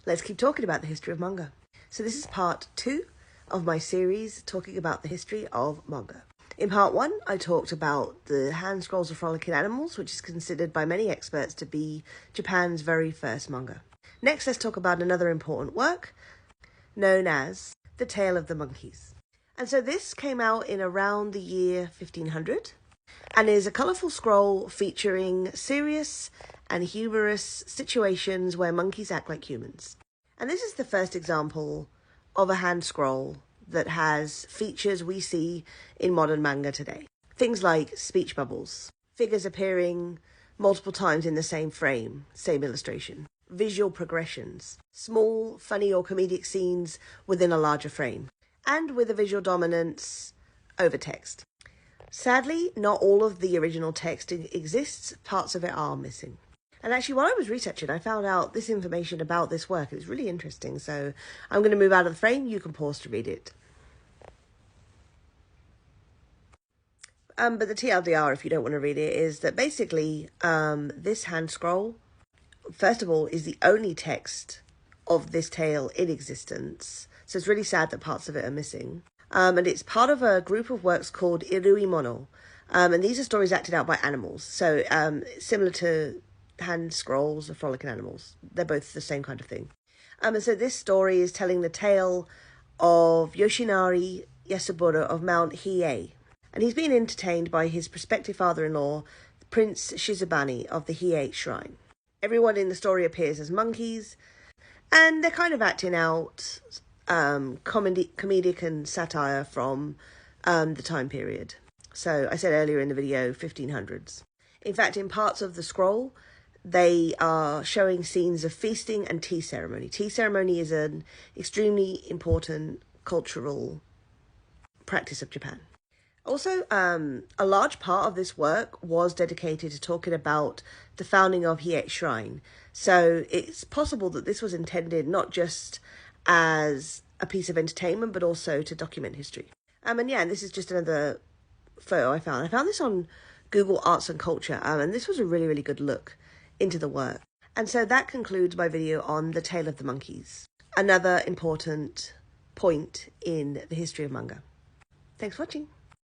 let's keep talking about the history of manga. So this is part 2 of my series talking about the history of manga. In part 1, I talked about the hand scrolls of Frolicking Animals, which is considered by many experts to be Japan's very first manga. Next, let's talk about another important work known as The Tale of the Monkeys. And so this came out in around the year 1500 and is a colourful scroll featuring serious and humorous situations where monkeys act like humans. And this is the first example of a hand scroll that has features we see in modern manga today. Things like speech bubbles, figures appearing multiple times in the same frame, same illustration, visual progressions, small, funny or comedic scenes within a larger frame, and with a visual dominance over text. Sadly, not all of the original text exists, parts of it are missing. And actually, while I was researching, I found out this information about this work. It's really interesting, so I'm going to move out of the frame. You can pause to read it. But the TLDR, if you don't want to read it, is that basically this hand scroll, first of all, is the only text of this tale in existence. So it's really sad that parts of it are missing. And it's part of a group of works called Iruimono. And these are stories acted out by animals. So similar to hand scrolls of Frolicking Animals. They're both the same kind of thing. And so this story is telling the tale of Yoshinari Yasubura of Mount Hiei. And he's being entertained by his prospective father-in-law, Prince Shizubani of the Hiei Shrine. Everyone in the story appears as monkeys, and they're kind of acting out comedic and satire from the time period. So I said earlier in the video, 1500s. In fact, in parts of the scroll, they are showing scenes of feasting and tea ceremony. Tea ceremony is an extremely important cultural practice of Japan. Also, a large part of this work was dedicated to talking about the founding of Hiei Shrine. So it's possible that this was intended not just as a piece of entertainment, but also to document history. And this is just another photo I found. I found this on Google Arts and Culture, and this was a really, really good look into the work. And so that concludes my video on The Tale of the Monkeys, another important point in the history of manga. Thanks for watching.